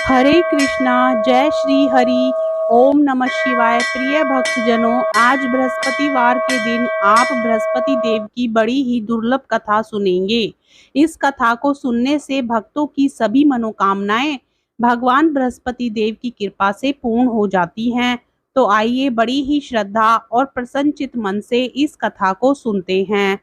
हरे कृष्णा, जय श्री हरि। ओम नमः शिवाय। प्रिय भक्तजनों, आज बृहस्पतिवार के दिन आप बृहस्पति देव की बड़ी ही दुर्लभ कथा सुनेंगे। इस कथा को सुनने से भक्तों की सभी मनोकामनाएं भगवान बृहस्पति देव की कृपा से पूर्ण हो जाती हैं। तो आइए बड़ी ही श्रद्धा और प्रसन्नचित मन से इस कथा को सुनते हैं।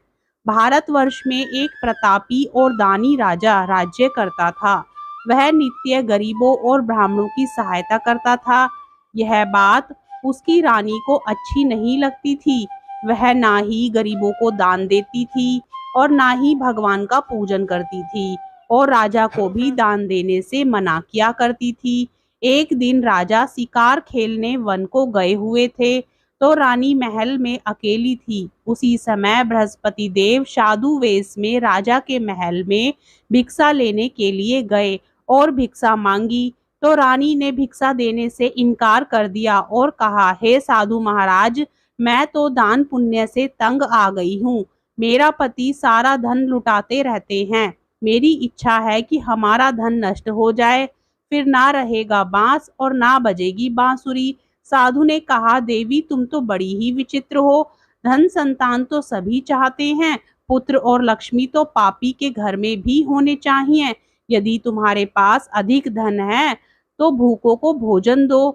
भारतवर्ष में एक प्रतापी और दानी राजा राज्य करता था। वह नित्य गरीबों और ब्राह्मणों की सहायता करता था। यह बात उसकी रानी को अच्छी नहीं लगती थी। वह ना ही गरीबों को दान देती थी और ना ही भगवान का पूजन करती थी और राजा को भी दान देने से मना किया करती थी। एक दिन राजा शिकार खेलने वन को गए हुए थे तो रानी महल में अकेली थी। उसी समय बृहस्पति देव साधु वेश में राजा के महल में भिक्षा लेने के लिए गए और भिक्षा मांगी तो रानी ने भिक्षा देने से इनकार कर दिया और कहा, हे साधु महाराज, मैं तो दान पुण्य से तंग आ गई हूँ। मेरा पति सारा धन लुटाते रहते हैं। मेरी इच्छा है कि हमारा धन नष्ट हो जाए, फिर ना रहेगा बांस और ना बजेगी बांसुरी। साधु ने कहा, देवी तुम तो बड़ी ही विचित्र हो। धन संतान तो सभी चाहते हैं, पुत्र और लक्ष्मी तो पापी के घर में भी होने चाहिए। यदि तुम्हारे पास अधिक धन है तो भूखों को भोजन दो,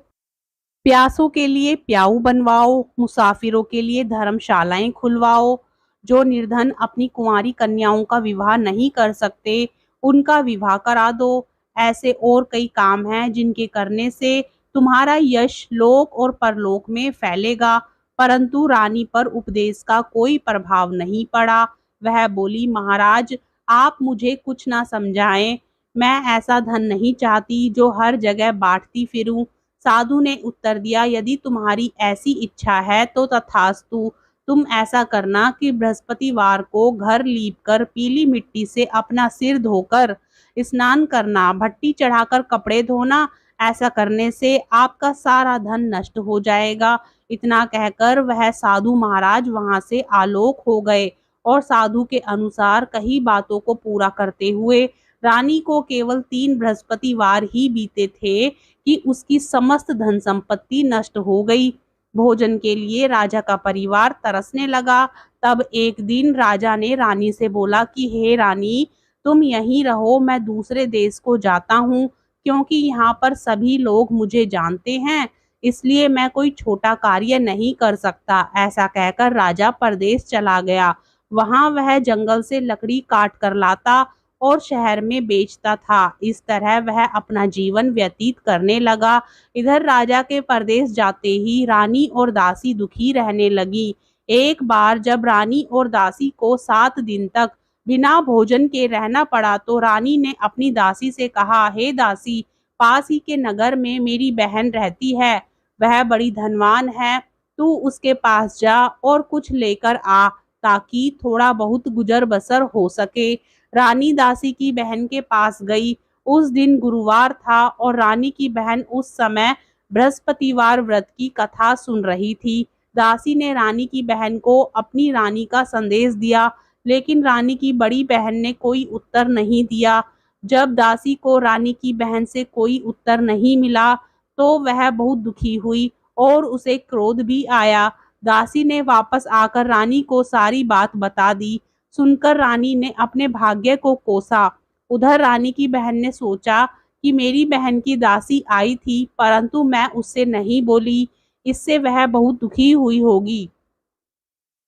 प्यासों के लिए प्याऊ बनवाओ, मुसाफिरों के लिए धर्मशालाएं खुलवाओ। जो निर्धन अपनी कुंवारी कन्याओं का विवाह नहीं कर सकते, उनका विवाह करा दो। ऐसे और कई काम हैं जिनके करने से तुम्हारा यश लोक और परलोक में फैलेगा। परंतु रानी पर उपदेश का कोई प्रभाव नहीं पड़ा। वह बोली, महाराज आप मुझे कुछ ना समझाएं। मैं ऐसा धन नहीं चाहती जो हर जगह बांटती फिरूं। साधु ने उत्तर दिया, यदि तुम्हारी ऐसी इच्छा है तो तथास्तु। तुम ऐसा करना कि बृहस्पतिवार को घर लीपकर पीली मिट्टी से अपना सिर धोकर स्नान करना, भट्टी चढ़ाकर कपड़े धोना। ऐसा करने से आपका सारा धन नष्ट हो जाएगा। इतना कहकर वह साधु महाराज वहां से आलोक हो गए और साधु के अनुसार कई बातों को पूरा करते हुए रानी को केवल 3 बृहस्पतिवार ही बीते थे कि उसकी समस्त धन संपत्ति नष्ट हो गई। भोजन के लिए राजा का परिवार तरसने लगा। तब एक दिन राजा ने रानी से बोला कि हे रानी, तुम यहीं रहो, मैं दूसरे देश को जाता हूँ, क्योंकि यहाँ पर सभी लोग मुझे जानते हैं, इसलिए मैं कोई छोटा कार्य नहीं कर सकता। ऐसा कहकर राजा परदेश चला गया। वहां वह जंगल से लकड़ी काट कर लाता और शहर में बेचता था। इस तरह वह अपना जीवन व्यतीत करने लगा। इधर राजा के परदेश जाते ही रानी और दासी दुखी रहने लगी। एक बार जब रानी और दासी को 7 दिन तक बिना भोजन के रहना पड़ा तो रानी ने अपनी दासी से कहा, हे दासी, पास ही के नगर में मेरी बहन रहती है, वह बड़ी धनवान है, तू उसके पास जा और कुछ लेकर आ ताकि थोड़ा बहुत गुजर बसर हो सके। रानी दासी की बहन के पास गई। उस दिन गुरुवार था और रानी की बहन उस समय बृहस्पतिवार व्रत की कथा सुन रही थी। दासी ने रानी की बहन को अपनी रानी का संदेश दिया, लेकिन रानी की बड़ी बहन ने कोई उत्तर नहीं दिया। जब दासी को रानी की बहन से कोई उत्तर नहीं मिला तो वह बहुत दुखी हुई और उसे क्रोध भी आया। दासी ने वापस आकर रानी को सारी बात बता दी। सुनकर रानी ने अपने भाग्य को कोसा। उधर रानी की बहन ने सोचा कि मेरी बहन की दासी आई थी, परंतु मैं उससे नहीं बोली, इससे वह बहुत दुखी हुई होगी।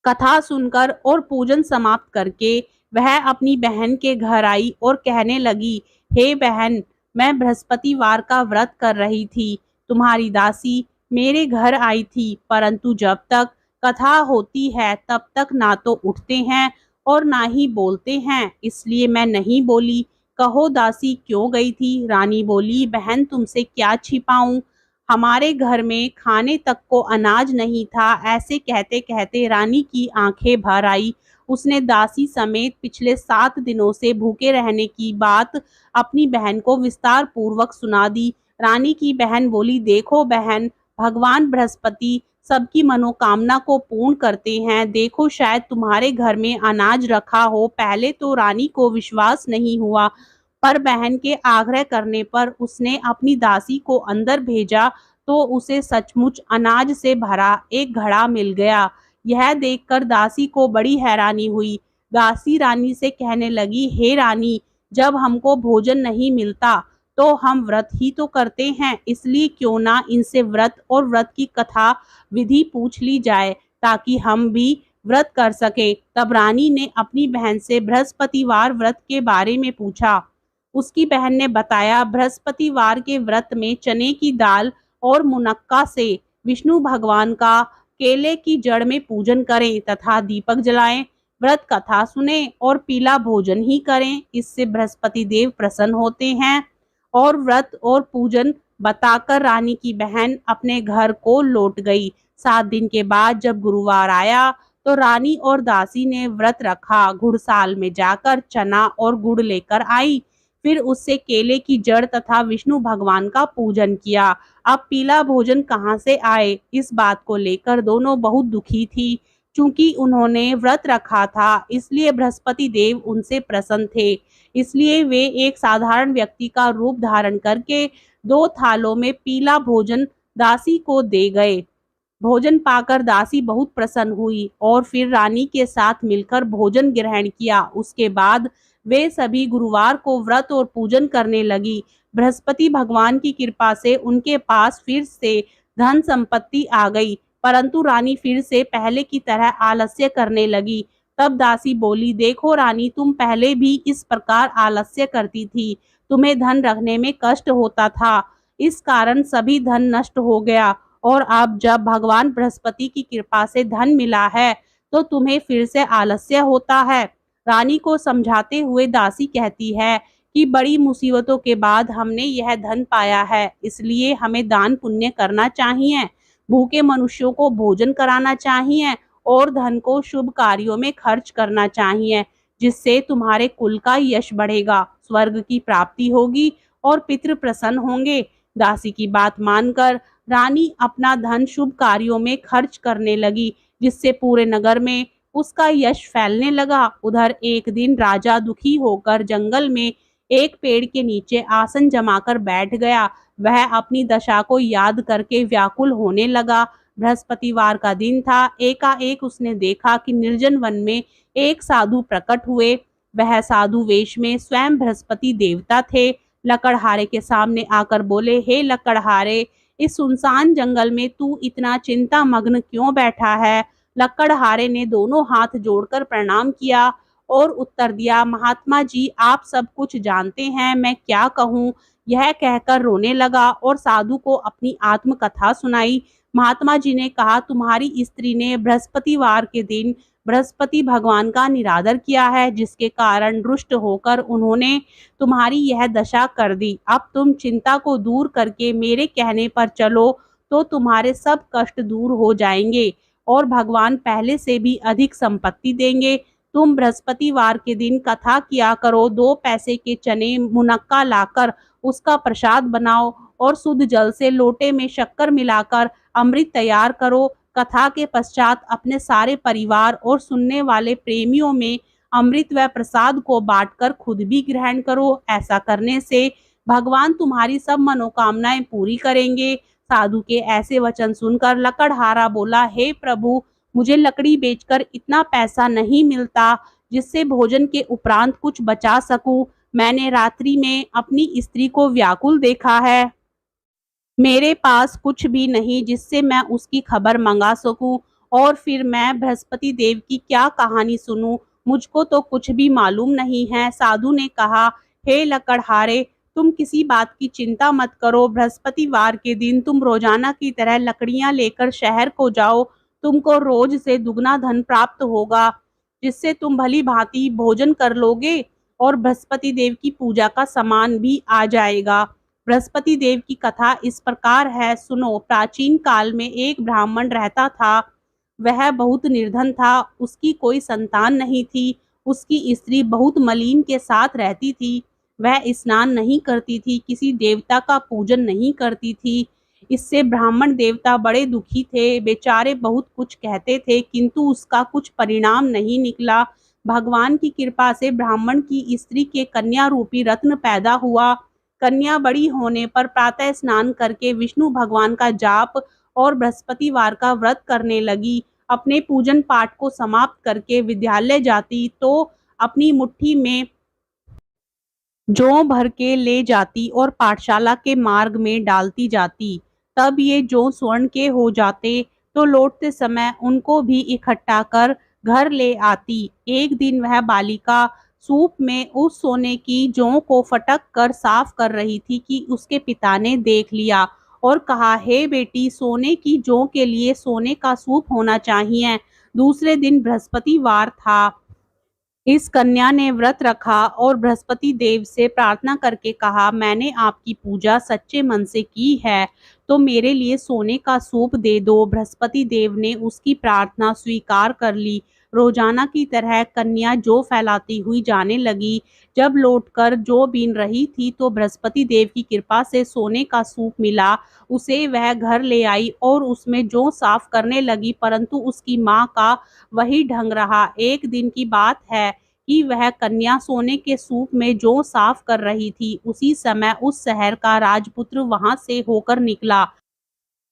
कथा सुनकर और पूजन समाप्त करके वह अपनी बहन के घर आई और कहने लगी, हे बहन, मैं बृहस्पतिवार का व्रत कर रही थी। तुम्हारी दासी मेरे घर आई थी, परंतु जब तक कथा होती है तब तक ना तो उठते हैं और ना ही बोलते हैं, इसलिए मैं नहीं बोली। कहो दासी क्यों गई थी? रानी बोली, बहन तुमसे क्या छिपाऊं, हमारे घर में खाने तक को अनाज नहीं था। ऐसे कहते कहते रानी की आंखें भर आई। उसने दासी समेत पिछले 7 दिनों से भूखे रहने की बात अपनी बहन को विस्तार पूर्वक सुना दी। रानी की बहन बोली, देखो बहन, भगवान बृहस्पति सबकी मनोकामना को पूर्ण करते हैं। देखो शायद तुम्हारे घर में अनाज रखा हो। पहले तो रानी को विश्वास नहीं हुआ, पर बहन के आग्रह करने पर उसने अपनी दासी को अंदर भेजा तो उसे सचमुच अनाज से भरा एक घड़ा मिल गया। यह देखकर दासी को बड़ी हैरानी हुई। दासी रानी से कहने लगी, हे रानी, जब हमको भोजन नहीं मिलता तो हम व्रत ही तो करते हैं, इसलिए क्यों ना इनसे व्रत और व्रत की कथा विधि पूछ ली जाए ताकि हम भी व्रत कर सके। तब रानी ने अपनी बहन से बृहस्पतिवार व्रत के बारे में पूछा। उसकी बहन ने बताया, बृहस्पतिवार के व्रत में चने की दाल और मुनक्का से विष्णु भगवान का केले की जड़ में पूजन करें तथा दीपक जलाएं, व्रत कथा सुने और पीला भोजन ही करें। इससे बृहस्पति देव प्रसन्न होते हैं। और व्रत और पूजन बताकर रानी की बहन अपने घर को लौट गई। 7 दिन के बाद जब गुरुवार आया तो रानी और दासी ने व्रत रखा। घुड़साल में जाकर चना और गुड़ लेकर आई, फिर उससे केले की जड़ तथा विष्णु भगवान का पूजन किया। अब पीला भोजन कहाँ से आए, इस बात को लेकर दोनों बहुत दुखी थी। चूंकि उन्होंने व्रत रखा था इसलिए बृहस्पति देव उनसे प्रसन्न थे। इसलिए वे एक साधारण व्यक्ति का रूप धारण करके 2 थालों में पीला भोजन दासी को दे गए। भोजन पाकर दासी बहुत प्रसन्न हुई और फिर रानी के साथ मिलकर भोजन ग्रहण किया। उसके बाद वे सभी गुरुवार को व्रत और पूजन करने लगी। बृहस्पति भगवान की कृपा से उनके पास फिर से धन संपत्ति आ गई, परंतु रानी फिर से पहले की तरह आलस्य करने लगी। तब दासी बोली, देखो रानी, तुम पहले भी इस प्रकार आलस्य करती थी, तुम्हें धन रखने में कष्ट होता था, इस कारण सभी धन नष्ट हो गया, और अब जब भगवान बृहस्पति की कृपा से धन मिला है तो तुम्हें फिर से आलस्य होता है। रानी को समझाते हुए दासी कहती है कि बड़ी मुसीबतों के बाद हमने यह धन पाया है, इसलिए हमें दान पुण्य करना चाहिए, भूखे मनुष्यों को भोजन कराना चाहिए और धन को शुभ कार्यों में खर्च करना चाहिए, जिससे तुम्हारे कुल का यश बढ़ेगा, स्वर्ग की प्राप्ति होगी और पितृ प्रसन्न होंगे। दासी की बात मानकर रानी अपना धन शुभ कार्यों में खर्च करने लगी, जिससे पूरे नगर में उसका यश फैलने लगा। उधर एक दिन राजा दुखी होकर जंगल में एक पेड़ के नीचे आसन जमाकर बैठ गया। वह अपनी दशा को याद करके व्याकुल होने लगा। बृहस्पतिवार का दिन था। एकाएक उसने देखा कि निर्जन वन में एक साधु प्रकट हुए। वह साधु वेश में स्वयं बृहस्पति देवता थे। लकड़हारे के सामने आकर बोले, हे लकड़हारे, इस सुनसान जंगल में तू इतना चिंता मग्न क्यों बैठा है? लकड़हारे ने दोनों हाथ जोड़कर प्रणाम किया और उत्तर दिया, महात्मा जी, आप सब कुछ जानते हैं, मैं क्या कहूँ। यह कहकर रोने लगा और साधु को अपनी आत्मकथा सुनाई। महात्मा जी ने कहा, तुम्हारी स्त्री ने बृहस्पतिवार के दिन बृहस्पति भगवान का निरादर किया है, जिसके कारण रुष्ट होकर उन्होंने तुम्हारी यह दशा कर दी। अब तुम चिंता को दूर करके मेरे कहने पर चलो तो तुम्हारे सब कष्ट दूर हो जाएंगे और भगवान पहले से भी अधिक संपत्ति देंगे। तुम बृहस्पतिवार के दिन कथा किया करो, 2 पैसे के चने मुनक्का लाकर उसका प्रसाद बनाओ और शुद्ध जल से लोटे में शक्कर मिलाकर अमृत तैयार करो। कथा के पश्चात अपने सारे परिवार और सुनने वाले प्रेमियों में अमृत व प्रसाद को बांटकर खुद भी ग्रहण करो। ऐसा करने से भगवान तुम्हारी सब मनोकामनाएं पूरी करेंगे। साधु के ऐसे वचन सुनकर लकड़हारा बोला, हे प्रभु, मुझे लकड़ी बेचकर इतना पैसा नहीं मिलता जिससे भोजन के उपरांत कुछ बचा सकूं। मैंने रात्रि में अपनी स्त्री को व्याकुल देखा है। मेरे पास कुछ भी नहीं जिससे मैं उसकी खबर मंगा सकूं, और फिर मैं बृहस्पति देव की क्या कहानी सुनूं, मुझको तो कुछ भी मालूम नहीं है। साधु ने कहा, हे लकड़हारे, तुम किसी बात की चिंता मत करो। बृहस्पतिवार के दिन तुम रोजाना की तरह लकड़ियां लेकर शहर को जाओ। तुमको रोज से दुगना धन प्राप्त होगा, जिससे तुम भली भांति भोजन कर लोगे और बृहस्पति देव की पूजा का सामान भी आ जाएगा। बृहस्पति देव की कथा इस प्रकार है, सुनो। प्राचीन काल में एक ब्राह्मण रहता था। वह बहुत निर्धन था, उसकी कोई संतान नहीं थी। उसकी स्त्री बहुत मलीन के साथ रहती थी। वह स्नान नहीं करती थी, किसी देवता का पूजन नहीं करती थी। इससे ब्राह्मण देवता बड़े दुखी थे। बेचारे बहुत कुछ कहते थे, किंतु उसका कुछ परिणाम नहीं निकला। भगवान की कृपा से ब्राह्मण की स्त्री के कन्या रूपी रत्न पैदा हुआ। कन्या बड़ी होने पर प्रातः स्नान करके विष्णु भगवान का जाप और बृहस्पतिवार का व्रत करने लगी। अपने पूजन पाठ को समाप्त करके विद्यालय जाती तो अपनी मुट्ठी में जौ भर के ले जाती और पाठशाला के मार्ग में डालती जाती। तब ये जौ स्वर्ण के हो जाते तो लौटते समय उनको भी इकट्ठा कर घर ले आती। एक दिन वह बालिका सूप में उस सोने की जौ को फटक कर साफ कर रही थी कि उसके पिता ने देख लिया और कहा, हे बेटी, सोने की जौ के लिए सोने का सूप होना चाहिए। दूसरे दिन बृहस्पतिवार था। इस कन्या ने व्रत रखा और बृहस्पति देव से प्रार्थना करके कहा, मैंने आपकी पूजा सच्चे मन से की है तो मेरे लिए सोने का सूप दे दो। बृहस्पति देव ने उसकी प्रार्थना स्वीकार कर ली। रोजाना की तरह कन्या जौ फैलाती हुई जाने लगी। जब लौटकर जौ बीन रही थी तो बृहस्पति देव की कृपा से सोने का सूप मिला। उसे वह घर ले आई और उसमें जौ साफ करने लगी, परंतु उसकी माँ का वही ढंग रहा। एक दिन की बात है कि वह कन्या सोने के सूप में जौ साफ कर रही थी। उसी समय उस शहर का राजपुत्र वहां से होकर निकला।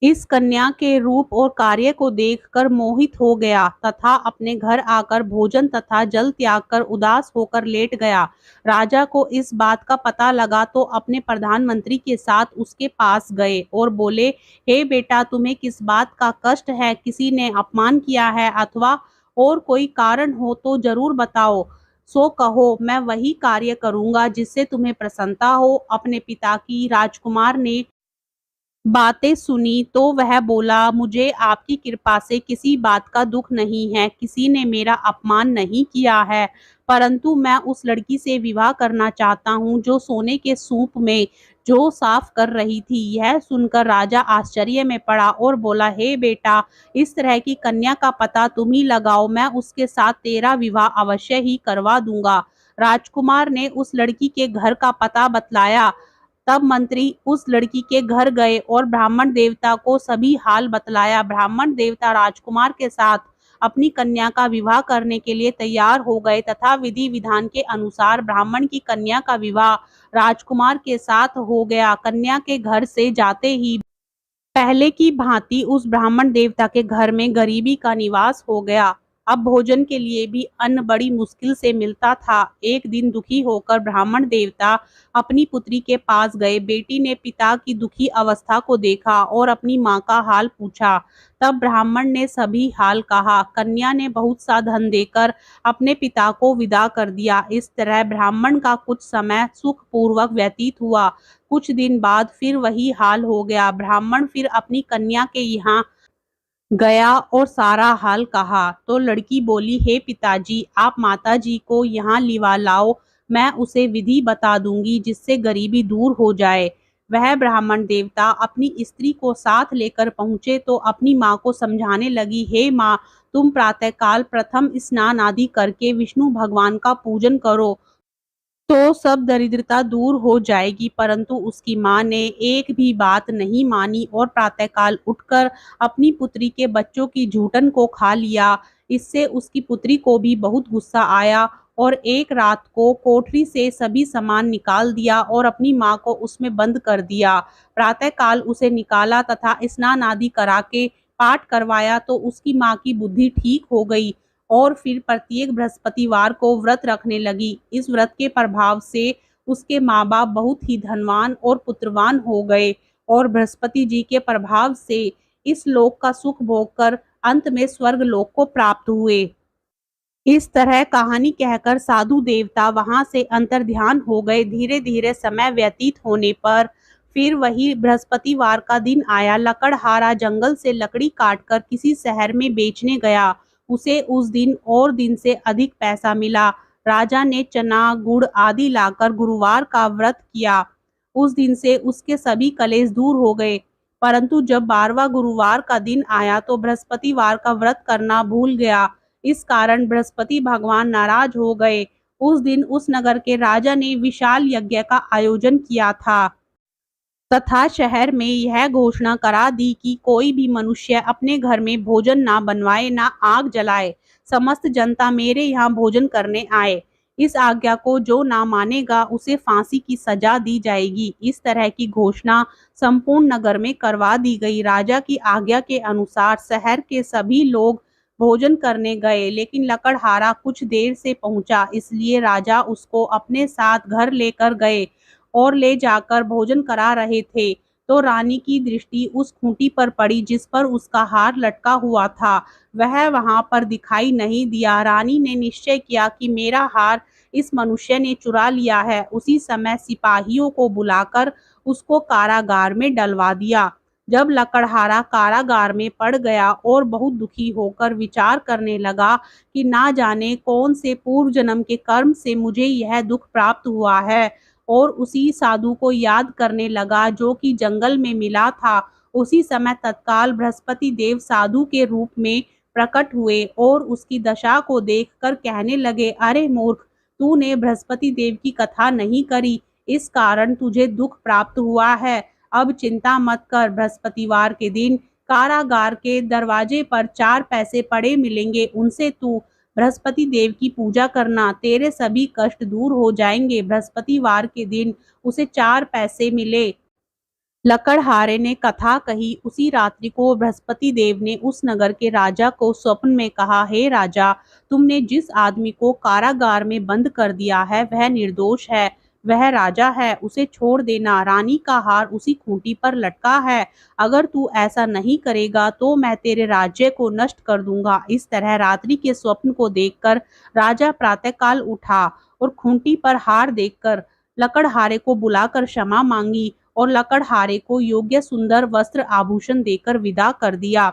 इस कन्या के रूप और कार्य को देखकर मोहित हो गया तथा अपने घर आकर भोजन तथा जल त्याग कर उदास होकर लेट गया। राजा को इस बात का पता लगा तो अपने प्रधानमंत्री के साथ उसके पास गए और बोले, हे बेटा, तुम्हें किस बात का कष्ट है? किसी ने अपमान किया है अथवा और कोई कारण हो तो जरूर बताओ। सो कहो, मैं वही कार्य करूंगा जिससे तुम्हें प्रसन्नता हो। अपने पिता की राजकुमार ने बातें सुनी तो वह बोला, मुझे आपकी कृपा से किसी बात का दुख नहीं है। किसी ने मेरा अपमान नहीं किया है, परंतु मैं उस लड़की से विवाह करना चाहता हूँ जो सोने के सूप में जो साफ कर रही थी। यह सुनकर राजा आश्चर्य में पड़ा और बोला, हे बेटा, इस तरह की कन्या का पता तुम ही लगाओ, मैं उसके साथ तेरा विवाह अवश्य ही करवा दूंगा। राजकुमार ने उस लड़की के घर का पता बतलाया। तब मंत्री उस लड़की के घर गए और ब्राह्मण देवता को सभी हाल बतलाया। ब्राह्मण देवता राजकुमार के साथ अपनी कन्या का विवाह करने के लिए तैयार हो गए तथा विधि विधान के अनुसार ब्राह्मण की कन्या का विवाह राजकुमार के साथ हो गया। कन्या के घर से जाते ही पहले की भांति उस ब्राह्मण देवता के घर में गरीबी का निवास हो गया। अब भोजन के लिए भी अन्न बड़ी मुश्किल से मिलता था। एक दिन दुखी होकर ब्राह्मण देवता अपनी पुत्री के पास गए। बेटी ने पिता की दुखी अवस्था को देखा और अपनी माँ का हाल पूछा। तब ब्राह्मण ने सभी हाल कहा। कन्या ने बहुत सा धन देकर अपने पिता को विदा कर दिया। इस तरह ब्राह्मण का कुछ समय सुखपूर्वक व्यतीत हुआ। कुछ दिन बाद फिर वही हाल हो गया। ब्राह्मण फिर अपनी कन्या के यहाँ गया और सारा हाल कहा तो लड़की बोली, हे पिताजी, आप माताजी को यहाँ लिवा लाओ, मैं उसे विधि बता दूंगी जिससे गरीबी दूर हो जाए। वह ब्राह्मण देवता अपनी स्त्री को साथ लेकर पहुंचे तो अपनी माँ को समझाने लगी, हे माँ, तुम प्रातःकाल प्रथम स्नान आदि करके विष्णु भगवान का पूजन करो तो सब दरिद्रता दूर हो जाएगी। परंतु उसकी माँ ने एक भी बात नहीं मानी और प्रातःकाल उठकर अपनी पुत्री के बच्चों की जूठन को खा लिया। इससे उसकी पुत्री को भी बहुत गुस्सा आया और एक रात को कोठरी से सभी सामान निकाल दिया और अपनी माँ को उसमें बंद कर दिया। प्रातःकाल उसे निकाला तथा स्नान आदि करा के पाठ करवाया तो उसकी माँ की बुद्धि ठीक हो गई और फिर प्रत्येक बृहस्पतिवार को व्रत रखने लगी। इस व्रत के प्रभाव से उसके माँ बाप बहुत ही धनवान और पुत्रवान हो गए और बृहस्पति जी के प्रभाव से इस लोक का सुख भोगकर अंत में स्वर्ग लोक को प्राप्त हुए। इस तरह कहानी कहकर साधु देवता वहां से अंतर्ध्यान हो गए। धीरे धीरे समय व्यतीत होने पर फिर वही बृहस्पतिवार का दिन आया। लकड़हारा जंगल से लकड़ी काटकर किसी शहर में बेचने गया। उसे उस दिन और दिन से अधिक पैसा मिला। राजा ने चना गुड़ आदि लाकर गुरुवार का व्रत किया। उस दिन से उसके सभी कलेश दूर हो गए। परंतु जब 12वां गुरुवार का दिन आया तो बृहस्पतिवार का व्रत करना भूल गया। इस कारण बृहस्पति भगवान नाराज हो गए। उस दिन उस नगर के राजा ने विशाल यज्ञ का आयोजन किया था। तथा शहर में यह घोषणा करा दी कि कोई भी मनुष्य अपने घर में भोजन ना बनवाए, ना आग जलाए। समस्त जनता मेरे यहाँ भोजन करने आए। इस आज्ञा को जो ना मानेगा उसे फांसी की सजा दी जाएगी। इस तरह की घोषणा संपूर्ण नगर में करवा दी गई। राजा की आज्ञा के अनुसार शहर के सभी लोग भोजन करने गए, लेकिन लकड़हारा कुछ देर से पहुंचा, इसलिए राजा उसको अपने साथ घर लेकर गए और ले जाकर भोजन करा रहे थे, तो रानी की दृष्टि उस खूंटी पर पड़ी जिस पर उसका हार लटका हुआ था। वह वहां पर दिखाई नहीं दिया। रानी ने निश्चय किया कि मेरा हार इस मनुष्य ने चुरा लिया है। उसी समय सिपाहियों को बुलाकर उसको कारागार में डलवा दिया। जब लकड़हारा कारागार में पड़ गया और बहुत दुखी होकर विचार करने लगा कि ना जाने कौन से पूर्व जन्म के कर्म से मुझे यह दुख प्राप्त हुआ है, और उसी साधु को याद करने लगा जो कि जंगल में मिला था। उसी समय तत्काल बृहस्पति देव साधु के रूप में प्रकट हुए और उसकी दशा को देखकर कहने लगे, अरे मूर्ख, तूने बृहस्पति देव की कथा नहीं करी, इस कारण तुझे दुख प्राप्त हुआ है। अब चिंता मत कर, बृहस्पतिवार के दिन कारागार के दरवाजे पर 4 पैसे पड़े मिलेंगे, उनसे तू बृहस्पति देव की पूजा करना, तेरे सभी कष्ट दूर हो जाएंगे। बृहस्पतिवार के दिन उसे 4 पैसे मिले। लकड़हारे ने कथा कही। उसी रात्रि को बृहस्पति देव ने उस नगर के राजा को स्वप्न में कहा, हे राजा, तुमने जिस आदमी को कारागार में बंद कर दिया है वह निर्दोष है, वह राजा है, उसे छोड़ देना। रानी का हार उसी खूंटी पर लटका है। अगर तू ऐसा नहीं करेगा तो मैं तेरे राज्य को नष्ट कर दूंगा। इस तरह रात्रि के स्वप्न को देखकर राजा प्रातःकाल उठा और खूंटी पर हार देखकर लकड़हारे को बुलाकर क्षमा मांगी और लकड़हारे को योग्य सुंदर वस्त्र आभूषण देकर विदा कर दिया।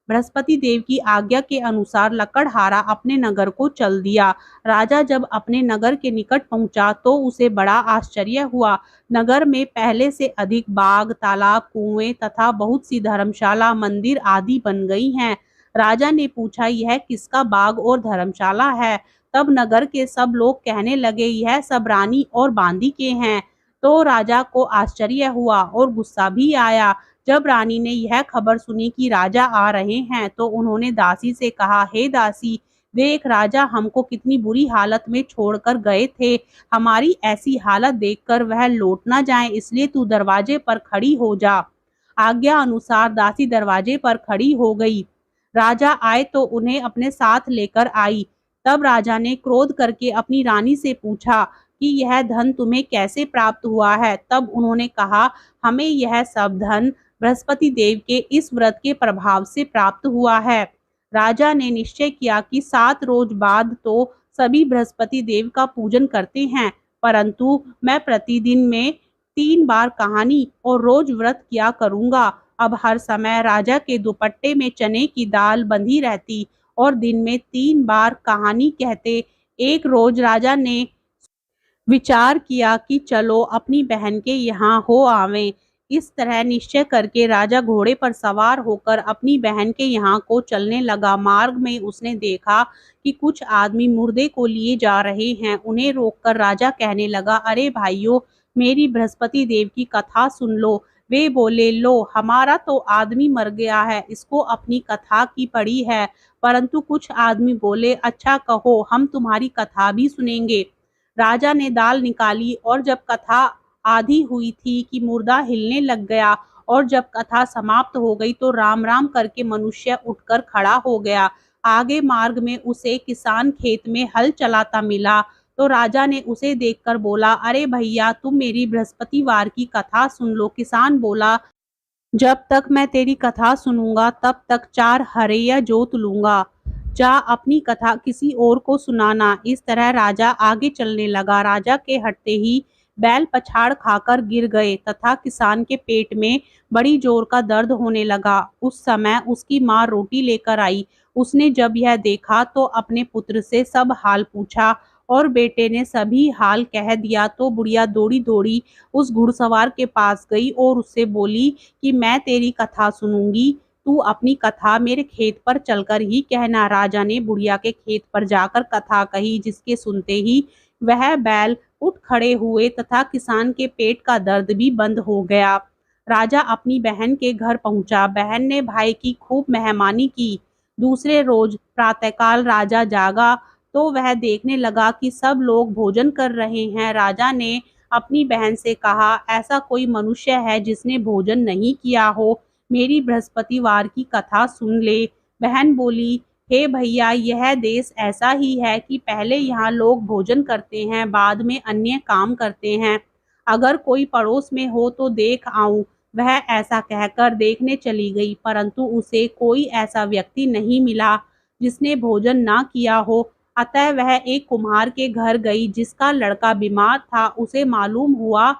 बृहस्पति देव की आज्ञा के अनुसार लकड़हारा अपने नगर को चल दिया। राजा जब अपने नगर के निकट पहुंचा तो उसे बड़ा आश्चर्य हुआ। नगर में पहले से अधिक बाग, तालाब, कुएं तथा बहुत सी धर्मशाला, मंदिर आदि बन गई हैं। राजा ने पूछा, यह किसका बाग और धर्मशाला है? तब नगर के सब लोग कहने लगे, यह सब रानी और बांदी के हैं। तो राजा को आश्चर्य हुआ और गुस्सा भी आया। जब रानी ने यह खबर सुनी कि राजा आ रहे हैं तो उन्होंने दासी से कहा, हे दासी, देख राजा हमको कितनी बुरी हालत में छोड़कर गए थे। हमारी ऐसी हालत देखकर वह लौट ना जाए, इसलिए तू दरवाजे पर खड़ी हो जा। आज्ञा अनुसार दासी दरवाजे पर खड़ी हो गई। राजा आए तो उन्हें अपने साथ लेकर आई। तब राजा ने क्रोध करके अपनी रानी से पूछा कि यह धन तुम्हें कैसे प्राप्त हुआ है? तब उन्होंने कहा, हमें यह सब धन बृहस्पति देव के इस व्रत के प्रभाव से प्राप्त हुआ है। राजा ने निश्चय किया कि 7 रोज बाद तो सभी बृहस्पति देव का पूजन करते हैं, परंतु मैं प्रतिदिन में 3 बार कहानी और रोज व्रत किया करूंगा। अब हर समय राजा के दुपट्टे में चने की दाल बंधी रहती और दिन में 3 बार कहानी कहते। एक रोज राजा ने विचार किया कि चलो अपनी बहन के यहाँ हो आवें। इस तरह निश्चय करके राजा घोड़े पर सवार होकर अपनी बहन के यहाँ को चलने लगा। मार्ग में उसने देखा कि कुछ आदमी मुर्दे को लिए जा रहे हैं। उन्हें रोककर राजा कहने लगा, अरे भाइयों, मेरी बृहस्पति देव की कथा सुन लो। वे बोले, लो, हमारा तो आदमी मर गया है, इसको अपनी कथा की पड़ी है। परंतु कुछ आदमी बोले, अच्छा कहो, हम तुम्हारी कथा भी सुनेंगे। राजा ने दाल निकाली और जब कथा आधी हुई थी कि मुर्दा हिलने लग गया, और जब कथा समाप्त हो गई तो राम राम करके मनुष्य उठकर खड़ा हो गया। आगे मार्ग में उसे किसान खेत में हल चलाता मिला, तो राजा ने उसे देखकर बोला, अरे भैया, तुम मेरी बृहस्पतिवार की कथा सुन लो। किसान बोला, जब तक मैं तेरी कथा सुनूंगा तब तक 4 हरैया जोत लूंगा। जा अपनी कथा किसी और को सुनाना। इस तरह राजा आगे चलने लगा। राजा के हटते ही बैल पछाड़ खाकर गिर गए तथा किसान के पेट में बड़ी जोर का दर्द होने लगा। उस समय उसकी माँ रोटी लेकर आई। उसने जब यह देखा तो अपने पुत्र से सब हाल पूछा और बेटे ने सभी हाल कह दिया। तो बुढ़िया दौड़ी दौड़ी उस घुड़सवार के पास गई और उससे बोली कि मैं तेरी कथा सुनूंगी, तू अपनी कथा मेरे खेत पर चलकर ही कहना। राजा ने बुढ़िया के खेत पर जाकर कथा कही, जिसके सुनते ही वह बैल उठ खड़े हुए तथा किसान के पेट का दर्द भी बंद हो गया। राजा अपनी बहन के घर पहुंचा। बहन ने भाई की खूब मेहमानी की। दूसरे रोज प्रातःकाल राजा जागा तो वह देखने लगा कि सब लोग भोजन कर रहे हैं। राजा ने अपनी बहन से कहा, ऐसा कोई मनुष्य है जिसने भोजन नहीं किया हो? मेरी बृहस्पतिवार की कथा सुन ले। बहन बोली, हे भैया, यह देश ऐसा ही है कि पहले यहाँ लोग भोजन करते हैं, बाद में अन्य काम करते हैं। अगर कोई पड़ोस में हो तो देख आऊं। वह ऐसा कहकर देखने चली गई, परंतु उसे कोई ऐसा व्यक्ति नहीं मिला जिसने भोजन ना किया हो। अतः वह एक कुम्हार के घर गई जिसका लड़का बीमार था। उसे मालूम हुआ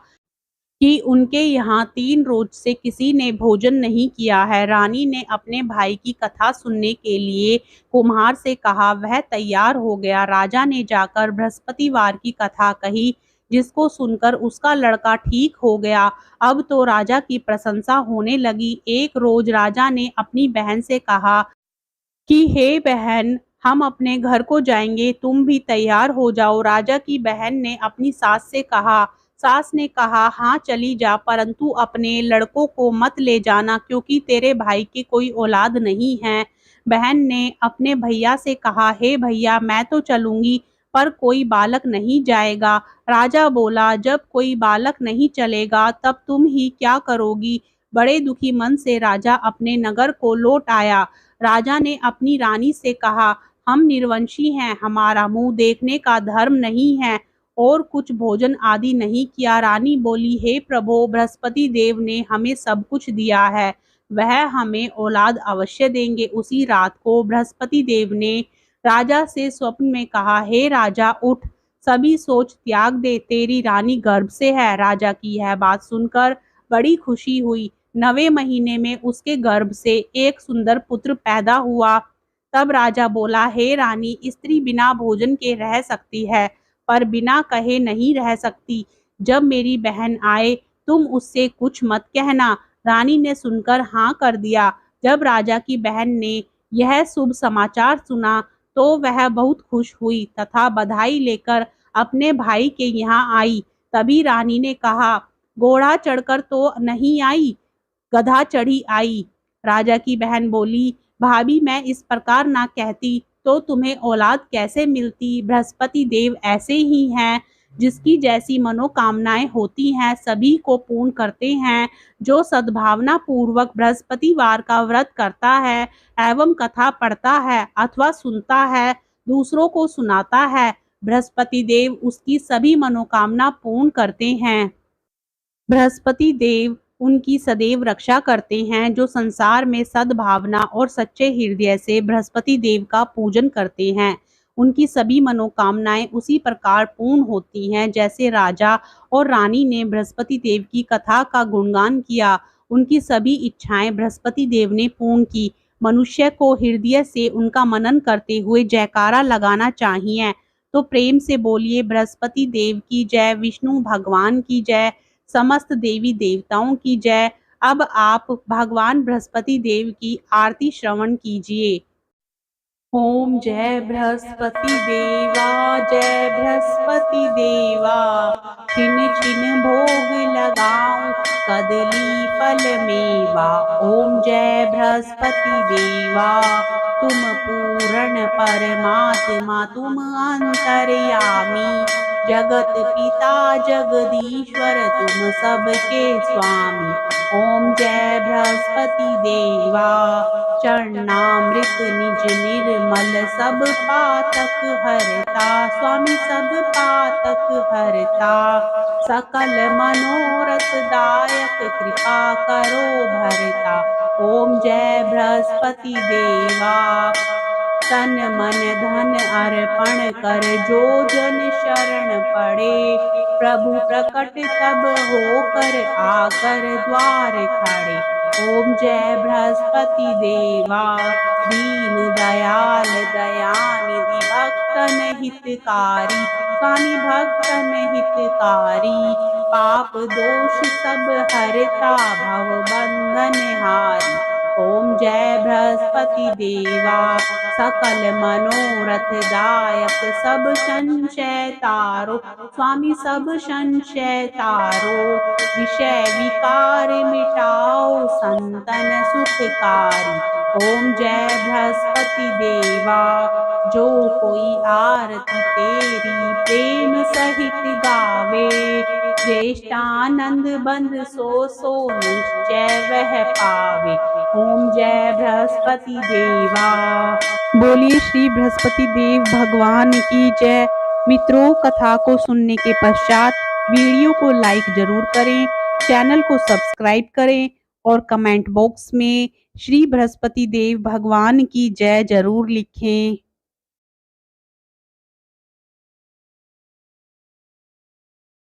कि उनके यहाँ 3 रोज से किसी ने भोजन नहीं किया है। रानी ने अपने भाई की कथा सुनने के लिए कुम्हार से कहा। वह तैयार हो गया। राजा ने जाकर बृहस्पतिवार की कथा कही, जिसको सुनकर उसका लड़का ठीक हो गया। अब तो राजा की प्रशंसा होने लगी। एक रोज राजा ने अपनी बहन से कहा कि हे बहन, हम अपने घर को जाएंगे, तुम भी तैयार हो जाओ। राजा की बहन ने अपनी सास से कहा। सास ने कहा, हाँ चली जा, परंतु अपने लड़कों को मत ले जाना, क्योंकि तेरे भाई की कोई औलाद नहीं है। बहन ने अपने भैया से कहा, हे भैया, मैं तो चलूंगी, पर कोई बालक नहीं जाएगा। राजा बोला, जब कोई बालक नहीं चलेगा तब तुम ही क्या करोगी? बड़े दुखी मन से राजा अपने नगर को लौट आया। राजा ने अपनी रानी से कहा, हम निर्वंशी हैं, हमारा मुंह देखने का धर्म नहीं है और कुछ भोजन आदि नहीं किया। रानी बोली, हे प्रभु, बृहस्पति देव ने हमें सब कुछ दिया है, वह हमें औलाद अवश्य देंगे। उसी रात को बृहस्पति देव ने राजा से स्वप्न में कहा, हे राजा, उठ, सभी सोच त्याग दे, तेरी रानी गर्भ से है। राजा की यह बात सुनकर बड़ी खुशी हुई। 9वें महीने में उसके गर्भ से एक सुंदर पुत्र पैदा हुआ। तब राजा बोला, हे रानी, स्त्री बिना भोजन के रह सकती है, पर बिना कहे नहीं रह सकती। जब मेरी बहन आए तुम उससे कुछ मत कहना। रानी ने सुनकर हाँ कर दिया। जब राजा की बहन ने यह शुभ समाचार सुना तो वह बहुत खुश हुई तथा बधाई लेकर अपने भाई के यहाँ आई। तभी रानी ने कहा, घोड़ा चढ़कर तो नहीं आई, गधा चढ़ी आई। राजा की बहन बोली, भाभी, मैं इस प्रकार ना कहती तो तुम्हें औलाद कैसे मिलती? बृहस्पति देव ऐसे ही हैं, जिसकी जैसी मनोकामनाएं होती हैं सभी को पूर्ण करते हैं। जो सद्भावना पूर्वक बृहस्पतिवार का व्रत करता है एवं कथा पढ़ता है अथवा सुनता है, दूसरों को सुनाता है, बृहस्पति देव उसकी सभी मनोकामना पूर्ण करते हैं। बृहस्पति देव उनकी सदैव रक्षा करते हैं। जो संसार में सद्भावना और सच्चे हृदय से बृहस्पति देव का पूजन करते हैं, उनकी सभी मनोकामनाएं उसी प्रकार पूर्ण होती हैं जैसे राजा और रानी ने बृहस्पति देव की कथा का गुणगान किया। उनकी सभी इच्छाएं बृहस्पति देव ने पूर्ण की। मनुष्य को हृदय से उनका मनन करते हुए जयकारा लगाना चाहिए। तो प्रेम से बोलिए, बृहस्पति देव की जय, विष्णु भगवान की जय, समस्त देवी देवताओं की जय। अब आप भगवान बृहस्पति देव की आरती श्रवण कीजिए। ओम जय बृहस्पति देवा, जय बृहस्पति देवा, छिन छिन भोग लगाऊं, कदली फल मेवा। ओम जय बृहस्पति देवा, तुम पूर्ण परमात्मा, तुम अंतर्यामी, जगत पिता जगदीश्वर, तुम सबके स्वामी। ओम जय बृहस्पति देवा, चरणामृत निज निर्मल, सब पातक हरता, स्वामी सब पातक हरता। सकल मनोरथ दायक, कृपा करो भरता। ओम जय बृहस्पति देवा, तन मन धन अर्पण कर, जो जन शरण पड़े, प्रभु प्रकट तब होकर, आकर द्वार खड़े। ओम जय बृहस्पति देवा, दीन दयाल दयानिधि, भक्तन हितकारी, स्वामी भक्तन हितकारी। पाप दोष सब हरता, भव बंधन हारी। ओम जय बृहस्पति देवा, सकल मनोरथ दायक, सब संशय तारो, स्वामी सब संशय तारो। विषय विकार मिटा संतन सुखकारी। ओम जय बृहस्पति देवा, जो कोई आरती तेरी प्रेम सहित गावे, ज्येष्ठानंद बंद सो निश्चय वह पावे। ओम जय बृहस्पति देवा। बोलिए श्री बृहस्पति देव भगवान की जय। मित्रों, कथा को सुनने के पश्चात वीडियो को लाइक जरूर करें, चैनल को सब्सक्राइब करें और कमेंट बॉक्स में श्री बृहस्पति देव भगवान की जय जरूर लिखें।